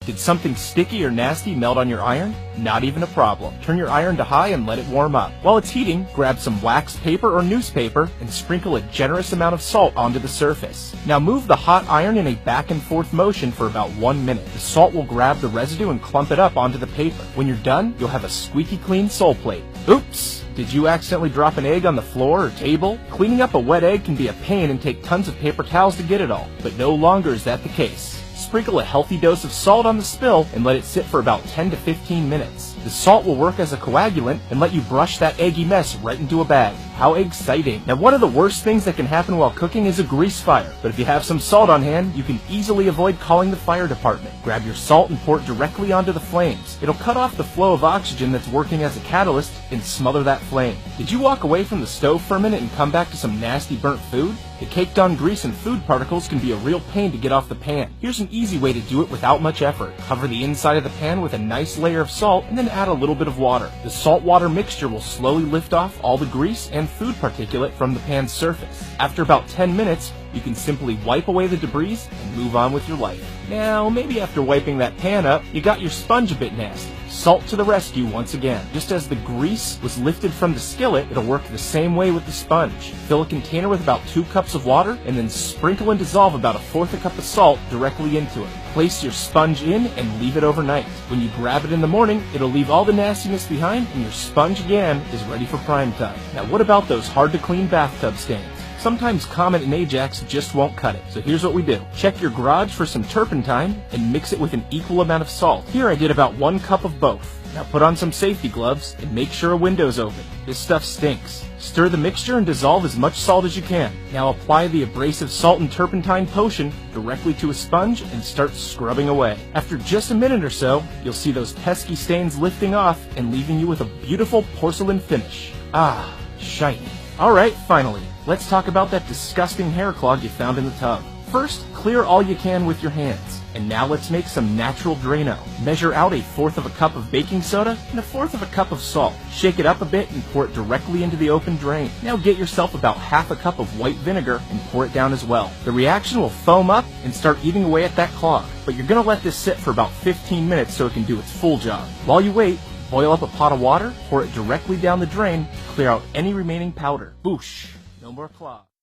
Did something sticky or nasty melt on your iron? Not even a problem. Turn your iron to high and let it warm up. While it's heating, grab some waxed paper or newspaper and sprinkle a generous amount of salt onto the surface. Now move the hot iron in a back and forth motion for about 1 minute. The salt will grab the residue and clump it up onto the paper. When you're done, you'll have a squeaky clean sole plate. Oops! Did you accidentally drop an egg on the floor or table? Cleaning up a wet egg can be a pain and take tons of paper towels to get it all, but no longer is that the case. Sprinkle a healthy dose of salt on the spill and let it sit for about 10 to 15 minutes. The salt will work as a coagulant and let you brush that eggy mess right into a bag. How exciting. Now, one of the worst things that can happen while cooking is a grease fire, but if you have some salt on hand, you can easily avoid calling the fire department. Grab your salt and pour it directly onto the flames. It'll cut off the flow of oxygen that's working as a catalyst and smother that flame. Did you walk away from the stove for a minute and come back to some nasty burnt food? The caked on grease and food particles can be a real pain to get off the pan. Here's an easy way to do it without much effort. Cover the inside of the pan with a nice layer of salt and then add a little bit of water. The salt-water mixture will slowly lift off all the grease and food particulate from the pan's surface. After about 10 minutes, you can simply wipe away the debris and move on with your life. Now, maybe after wiping that pan up, you got your sponge a bit nasty. Salt to the rescue once again. Just as the grease was lifted from the skillet, it'll work the same way with the sponge. Fill a container with about 2 cups of water and then sprinkle and dissolve about 1/4 cup of salt directly into it. Place your sponge in and leave it overnight. When you grab it in the morning, it'll leave all the nastiness behind and your sponge again is ready for prime time. Now, what about those hard to clean bathtub stains? Sometimes Comet and Ajax just won't cut it, so here's what we do. Check your garage for some turpentine and mix it with an equal amount of salt. Here I did about 1 cup of both. Now put on some safety gloves and make sure a window's open. This stuff stinks. Stir the mixture and dissolve as much salt as you can. Now apply the abrasive salt and turpentine potion directly to a sponge and start scrubbing away. After just a minute or so, you'll see those pesky stains lifting off and leaving you with a beautiful porcelain finish. Ah, shiny. Alright, finally. Let's talk about that disgusting hair clog you found in the tub. First, clear all you can with your hands. And now let's make some natural Drano. Measure out 1/4 of a cup of baking soda and 1/4 of a cup of salt. Shake it up a bit and pour it directly into the open drain. Now get yourself about 1/2 cup of white vinegar and pour it down as well. The reaction will foam up and start eating away at that clog. But you're gonna let this sit for about 15 minutes so it can do its full job. While you wait, boil up a pot of water, pour it directly down the drain, clear out any remaining powder. Boosh! No more clog.